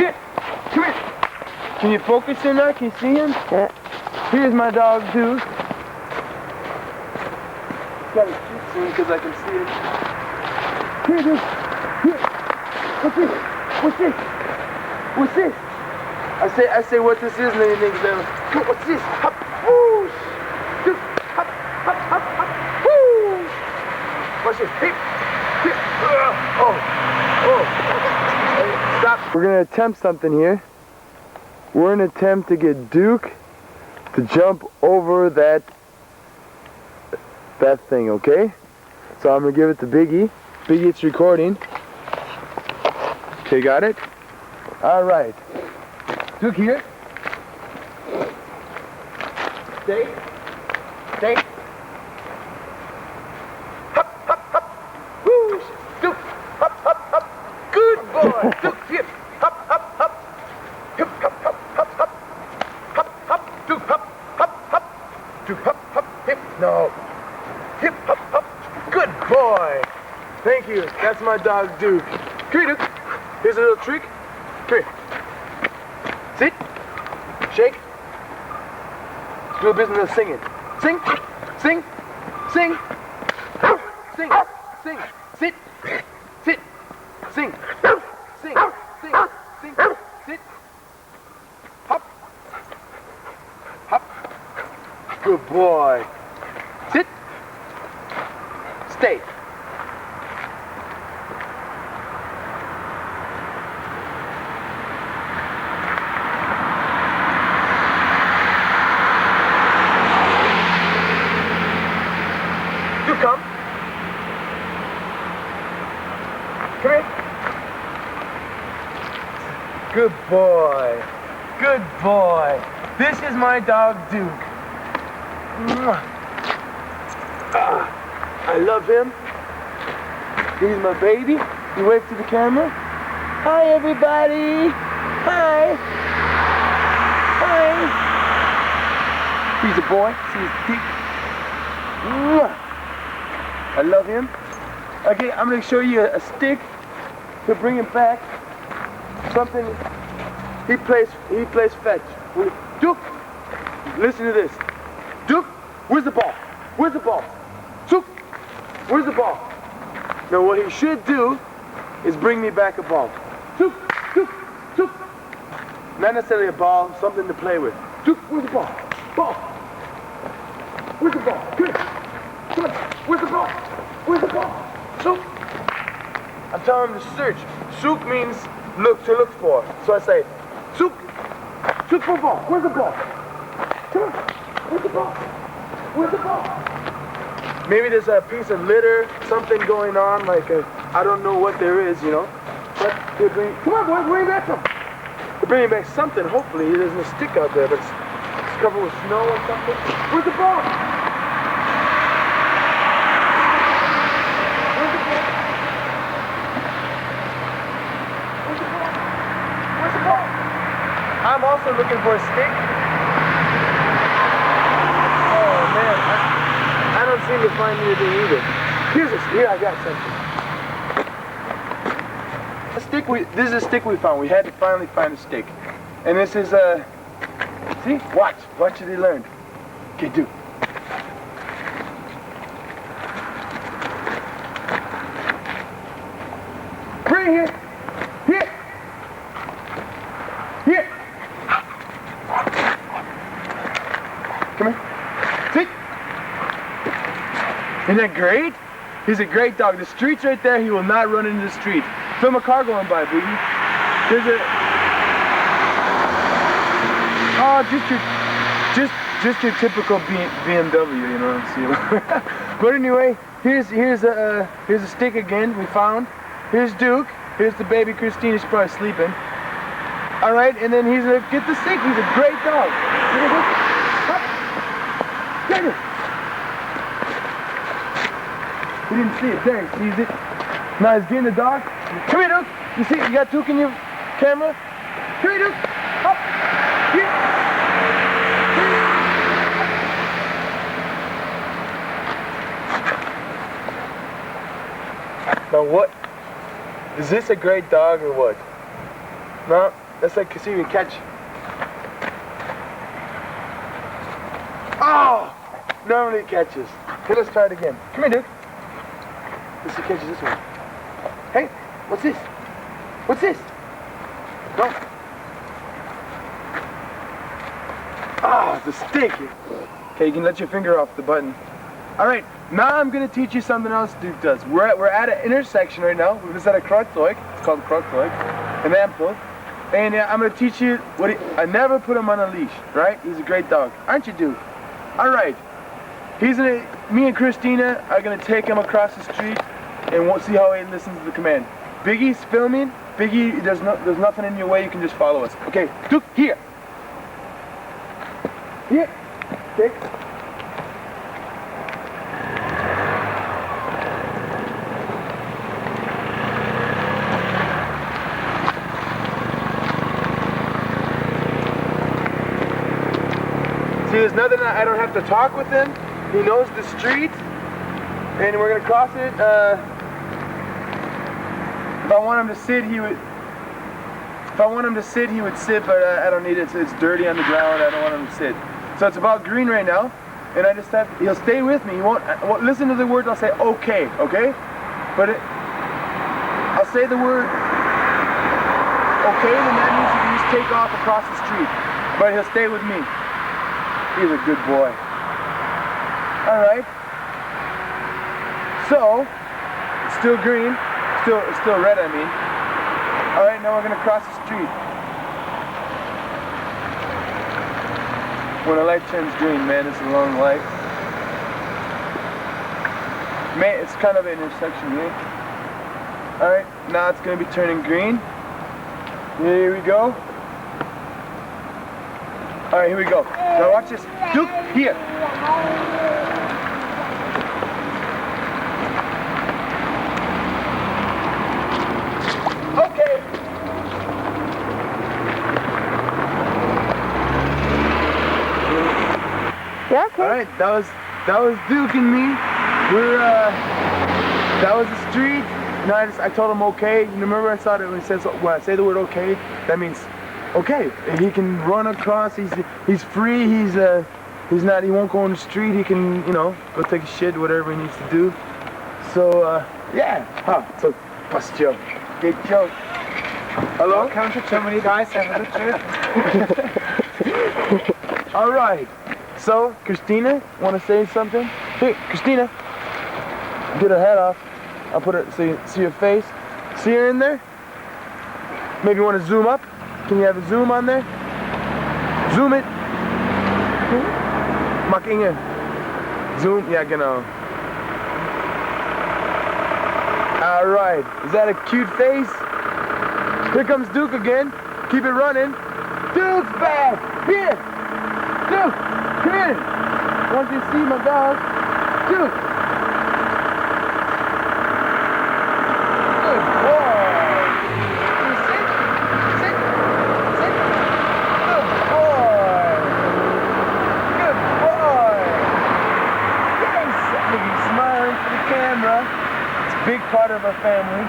Here. Come here. Can you focus in there? Can you see him? Yeah. Here's my dog, Duke. He's got his cheeks in because I can see him. Here, Duke. Here. What's this? What's this? What's this? I say what this is, and then you think, what's this? Hop, whoosh. Duke, hop, hop, hop, hop, whoosh. Watch this. Hey. Here. Oh. Stop. We're gonna attempt something here. We're gonna attempt to get Duke to jump over that thing, okay? So I'm gonna give it to Biggie. Biggie, it's recording. Okay, got it? All right. Duke here. Stay. Stay. Hop, hop, hop. Whoosh. Duke. Hop, hop, hop. Good boy. Duke, here. Hop, hop, hop. Hip, hop, hop, hop, hop. Hop, hop. Duke, hop, hop, hop. Duke, hop, hop. Hip. No. Hip, hop, hop. Good boy. Thank you. That's my dog, Duke. Come here, Duke. Here's a little trick. Come here. Sit. Shake. Do a business of singing. Sing. Sing. Sing. Sing. Sing. Sit. Sit. Sing. Sing. Sing. Sing. Sit. Hop. Hop. Good boy. Sit. Stay. You come. Come here. Good boy. Good boy. This is my dog, Duke. I love him. He's my baby. You wave to the camera. Hi, everybody. Hi. Hi. He's a boy. See his teeth. I love him. Okay, I'm going to show you a stick to bring him back. Something. He plays fetch. Duke, listen to this. Duke, where's the ball? Where's the ball? Duke, where's the ball? Now what he should do is bring me back a ball. Duke, Duke, Duke. Not necessarily a ball, something to play with. Duke, where's the ball? Ball. Where's the ball? Come here. Come on. Where's the ball? Where's the ball? Souk. I'm telling him to search. Souk means to look for. So I say, Souk. Souk for ball. Where's the ball? Come on. Where's the ball? Where's the ball? Maybe there's a piece of litter, something going on, like I don't know what there is, you know. But they bring. Come on, boys, bring back some. They're bringing back something. Hopefully, there's no stick out there, but it's covered with snow or something. Where's the ball? I'm also looking for a stick. Oh man, I don't seem to find anything either. Here I got something. This is a stick we found. We had to finally find a stick. And this is see? Watch what he learned. Okay, do. Bring it here. Here. Here. Come here. Sit. Isn't that great? He's a great dog. The street's right there. He will not run into the street. Film a car going by, Boogie. There's a... Oh, just your typical BMW, you know. See. But anyway, here's a stick again we found. Here's Duke. Here's the baby Christine. She's probably sleeping. All right, and then get the stick. He's a great dog. Get it. He didn't see it. There, he sees it. Now he's getting the dog. Come here, Duke. You see, you got Duke in your camera. Come here, Duke. Up. Here. Now what? Is this a great dog or what? No? That's like see if you can catch. Oh! Normally it catches. Okay, let's try it again. Come here, Duke. Let's see if he catches this one. Hey, what's this? What's this? No. Ah, it's a stick. Okay, you can let your finger off the button. All right, now I'm gonna teach you something else Duke does. We're at an intersection right now. We're just at a Kreuzeug. It's called Kreuzeug, an Ampel. And I'm gonna teach you what I never put him on a leash, right? He's a great dog, aren't you, Duke? All right. Me and Christina are gonna take him across the street, and we'll see how he listens to the command. Biggie's filming. Biggie, there's nothing in your way. You can just follow us. Okay, Duke, here. Here. Okay. See, there's nothing that I don't have to talk with him. He knows the street, and we're gonna cross it. If I want him to sit, he would. If I want him to sit, he would sit, but I don't need it. It's dirty on the ground. I don't want him to sit. So it's about green right now, and I just have. He'll stay with me. He won't listen to the words. I'll say okay, okay, but I'll say the word okay, then that means he can just take off across the street. But he'll stay with me. He's a good boy. All right. So, it's still green. It's still red, I mean. All right, now we're gonna cross the street. When a light turns green, man, it's a long light. Man, it's kind of an intersection here. All right, now it's gonna be turning green. Here we go. All right, here we go. Now watch this. Duke, here. Okay. Yeah, okay. All right, that was Duke and me. That was the street. No, I told him okay. You remember I saw it when he says when I say the word okay, that means okay. He can run across. He's free. He won't go on the street. He can, you know, go take a shit, whatever he needs to do. So yeah. Huh. So bust joke. Big joke. Hello? Welcome to Germany, guys. Have a good trip. All right. So Christina, want to say something? Hey, Christina. Get her head off. I'll put her so you see her face. See her in there? Maybe you want to zoom up? Can you have a zoom on there? Zoom it. Mag Inge. Zoom. Ja, genau. All right. Is that a cute face? Here comes Duke again. Keep it running. Duke's back. Here. Duke, come here. I want you to see my dog. Duke. Good boy. Sit. Sit. Sit. Good boy. Good boy. Yes. Look, he's smiling for the camera. It's a big part of our family.